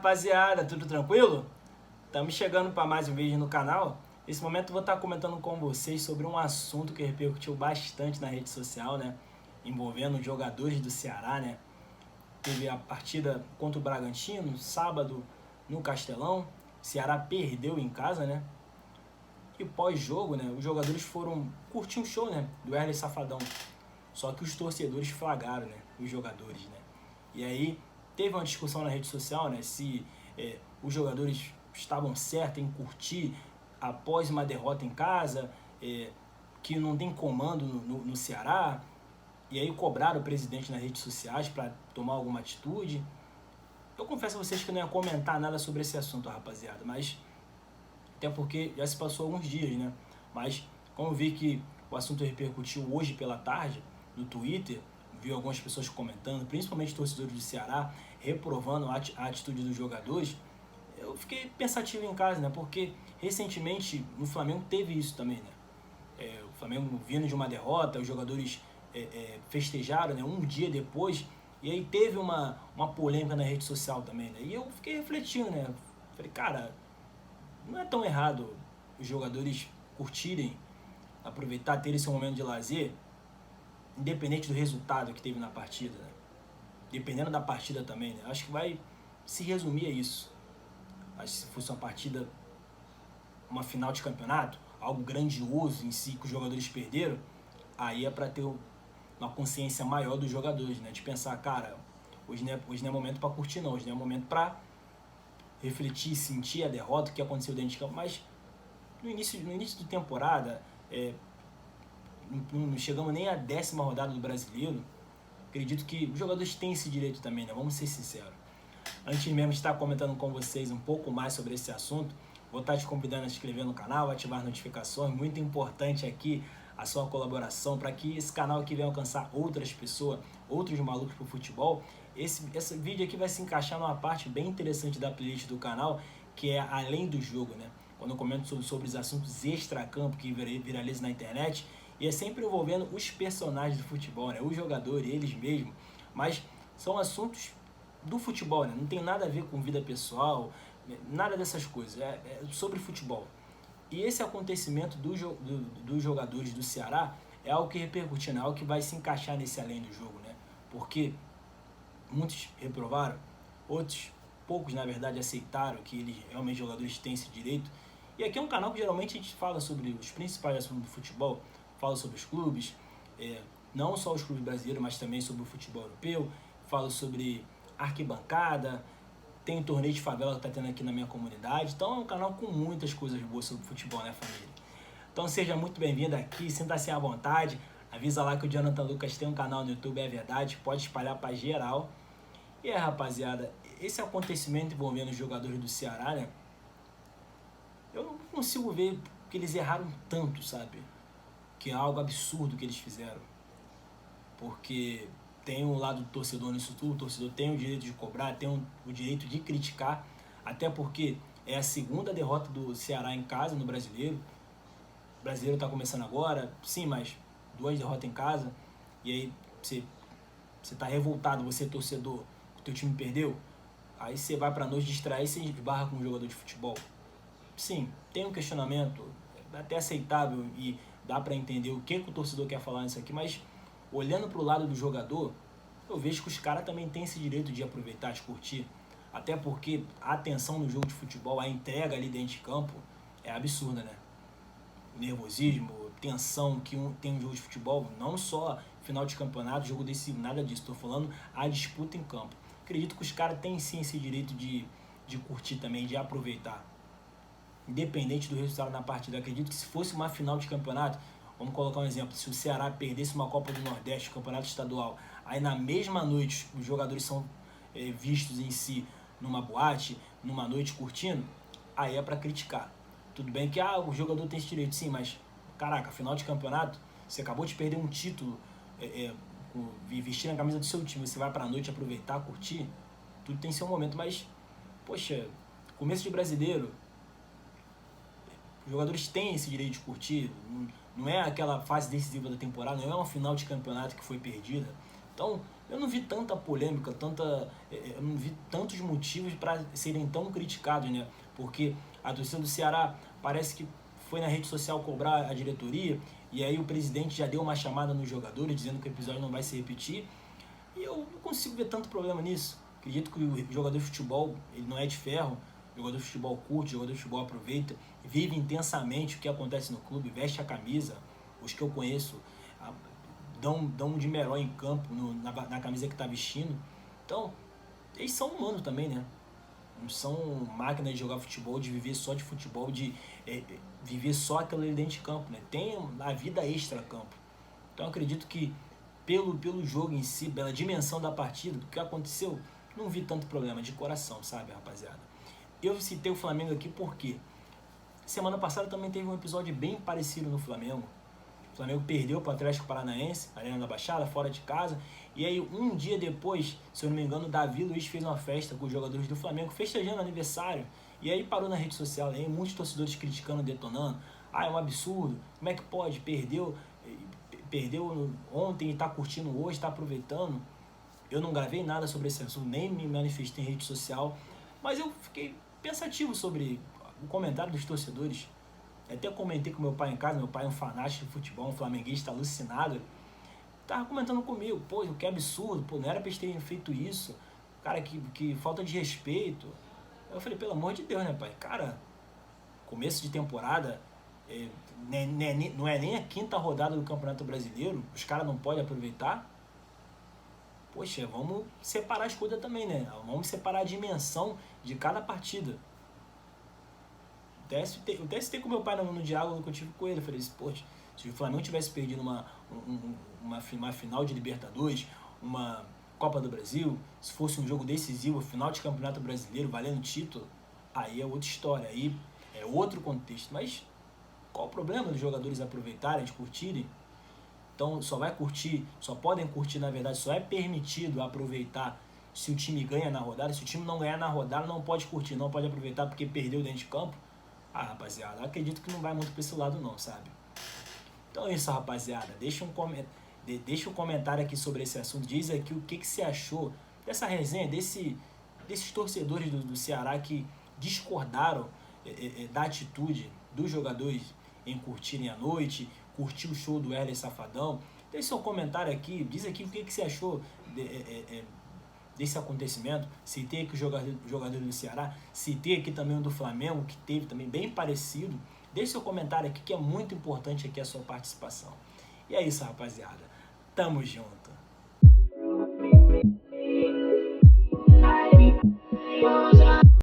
rapaziada, tudo tranquilo? Estamos chegando para mais um vídeo no canal. Nesse momento eu vou estar comentando com vocês sobre um assunto que repercutiu bastante na rede social, né? Envolvendo jogadores do Ceará, né? Teve a partida contra o Bragantino, sábado, no Castelão. O Ceará perdeu em casa, né? E pós-jogo, né? Os jogadores foram curtir um show, né? Do Wesley Safadão. Só que os torcedores flagraram, né? Os jogadores, né? E aí teve uma discussão na rede social, né? Se os jogadores estavam certos em curtir após uma derrota em casa, que não tem comando no Ceará. E aí cobraram o presidente nas redes sociais para tomar alguma atitude. Eu confesso a vocês que não ia comentar nada sobre esse assunto, rapaziada, mas até porque já se passou alguns dias, né? Mas como eu vi que o assunto repercutiu hoje pela tarde no Twitter, vi algumas pessoas comentando, principalmente torcedores do Ceará, reprovando a atitude dos jogadores, eu fiquei pensativo em casa, né? Porque recentemente no Flamengo teve isso também, né? O Flamengo vindo de uma derrota, os jogadores festejaram, né? Um dia depois, e aí teve uma polêmica na rede social também, né? E eu fiquei refletindo, né? Falei, cara, não é tão errado os jogadores curtirem, aproveitar, ter esse momento de lazer, independente do resultado que teve na partida, né? Dependendo da partida também, né? Acho que vai se resumir a isso. Acho que se fosse uma partida, uma final de campeonato, algo grandioso em si que os jogadores perderam, aí é para ter uma consciência maior dos jogadores, né? De pensar, cara, hoje não é momento para curtir não, hoje não é momento para refletir, sentir a derrota, o que aconteceu dentro de campo, mas no início da temporada, não chegamos nem à 10ª rodada do Brasileiro, acredito que os jogadores têm esse direito também, né? Vamos ser sinceros. Antes mesmo de estar comentando com vocês um pouco mais sobre esse assunto, vou estar te convidando a se inscrever no canal, ativar notificações, muito importante aqui a sua colaboração para que esse canal aqui venha alcançar outras pessoas, outros malucos pro futebol. Esse vídeo aqui vai se encaixar numa parte bem interessante da playlist do canal, que é Além do Jogo, né? Quando eu comento sobre os assuntos extracampo que viralizam na internet, e é sempre envolvendo os personagens do futebol, né? Os jogadores, eles mesmos, mas são assuntos do futebol, né? Não tem nada a ver com vida pessoal, nada dessas coisas, é sobre futebol. E esse acontecimento dos jogadores do Ceará é algo que repercutiu, né? É algo que vai se encaixar nesse Além do Jogo, né? Porque muitos reprovaram, outros, poucos na verdade, aceitaram que eles realmente jogadores têm esse direito. E aqui é um canal que geralmente a gente fala sobre os principais assuntos do futebol, fala sobre os clubes, não só os clubes brasileiros, mas também sobre o futebol europeu, fala sobre arquibancada, tem torneio de favela que está tendo aqui na minha comunidade. Então é um canal com muitas coisas boas sobre futebol, né, família? Então seja muito bem-vindo aqui, sinta-se à vontade. Avisa lá que o Jonathan Lucas tem um canal no YouTube, é verdade, pode espalhar para geral. E rapaziada, esse acontecimento envolvendo os jogadores do Ceará, né? Eu não consigo ver que eles erraram tanto, sabe? Que é algo absurdo que eles fizeram. Porque tem um lado do torcedor nisso tudo, o torcedor tem o direito de cobrar, tem o direito de criticar, até porque é a segunda derrota do Ceará em casa no Brasileiro. O Brasileiro está começando agora, sim, mas 2 derrotas em casa, e aí você está revoltado, você é torcedor, o teu time perdeu, aí você vai para a noite distrair e você esbarra com um jogador de futebol. Sim, tem um questionamento, até aceitável, e dá para entender o que o torcedor quer falar nisso aqui, mas olhando para o lado do jogador, eu vejo que os caras também têm esse direito de aproveitar, de curtir. Até porque a atenção no jogo de futebol, a entrega ali dentro de campo é absurda, né? O nervosismo, tensão que tem um jogo de futebol, não só final de campeonato, jogo decisivo, nada disso. Estou falando a disputa em campo. Acredito que os caras têm sim esse direito de curtir também, de aproveitar. Independente do resultado na partida. Acredito que se fosse uma final de campeonato, vamos colocar um exemplo, se o Ceará perdesse uma Copa do Nordeste, o campeonato estadual, aí na mesma noite os jogadores são vistos em si numa boate, numa noite curtindo, aí é para criticar. Tudo bem que o jogador tem esse direito, sim, mas caraca, final de campeonato, você acabou de perder um título, vestindo a camisa do seu time, você vai pra noite aproveitar, curtir, tudo tem seu momento, mas, poxa, começo de brasileiro, os jogadores têm esse direito de curtir, não é aquela fase decisiva da temporada, não é uma final de campeonato que foi perdida. Então, eu não vi tanta polêmica, eu não vi tantos motivos para serem tão criticados, né? Porque a torcida do Ceará parece que foi na rede social cobrar a diretoria, e aí o presidente já deu uma chamada nos jogadores, dizendo que o episódio não vai se repetir, e eu não consigo ver tanto problema nisso. Acredito que o jogador de futebol, ele não é de ferro, o jogador de futebol curte, o jogador de futebol aproveita, vive intensamente o que acontece no clube, veste a camisa, os que eu conheço dão de melhor em campo, na camisa que está vestindo. Então, eles são humanos também, né? Não são máquinas de jogar futebol, de viver só de futebol, de viver só aquilo ali dentro de campo, né? Tem a vida extra-campo. Então, eu acredito que pelo jogo em si, pela dimensão da partida, do que aconteceu, não vi tanto problema de coração, sabe, rapaziada? Eu citei o Flamengo aqui porque semana passada também teve um episódio bem parecido no Flamengo. O Flamengo perdeu para o Atlético Paranaense, Arena da Baixada, fora de casa. E aí, um dia depois, se eu não me engano, o Davi Luiz fez uma festa com os jogadores do Flamengo, festejando aniversário. E aí parou na rede social, aí muitos torcedores criticando, detonando. Ah, é um absurdo, como é que pode? Perdeu ontem e está curtindo hoje, está aproveitando. Eu não gravei nada sobre esse assunto, nem me manifestei em rede social. Mas eu fiquei pensativo sobre o comentário dos torcedores. Até comentei com meu pai em casa, meu pai é um fanático de futebol, um flamenguista alucinado. Tava comentando comigo, pô, que absurdo, pô, não era pra eles terem feito isso. Cara, que falta de respeito. Eu falei, pelo amor de Deus, né, pai? Cara, começo de temporada, não é nem a 5ª rodada do Campeonato Brasileiro, os caras não podem aproveitar. Poxa, vamos separar as coisas também, né? Vamos separar a dimensão de cada partida. Eu até citei com meu pai no diálogo que eu tive com ele. Eu falei assim, poxa, se o Flamengo tivesse perdido uma final de Libertadores, uma Copa do Brasil, se fosse um jogo decisivo, final de Campeonato Brasileiro, valendo título, aí é outra história, aí é outro contexto. Mas qual o problema dos jogadores aproveitarem, de curtirem? Então só podem curtir, na verdade, só é permitido aproveitar se o time ganha na rodada. Se o time não ganhar na rodada, não pode curtir, não pode aproveitar porque perdeu dentro de campo. Ah, rapaziada, acredito que não vai muito pra esse lado não, sabe? Então é isso, rapaziada. Deixa um comentário aqui sobre esse assunto. Diz aqui o que você achou dessa resenha, desses torcedores do Ceará que discordaram da atitude dos jogadores em curtirem a noite, curtir o show do Wesley Safadão. Deixa seu comentário aqui, diz aqui o que você achou desse acontecimento. Citei aqui o jogador do Ceará, citei aqui também o do Flamengo, que teve também bem parecido. Deixe seu comentário aqui, que é muito importante aqui a sua participação. E é isso, rapaziada. Tamo junto.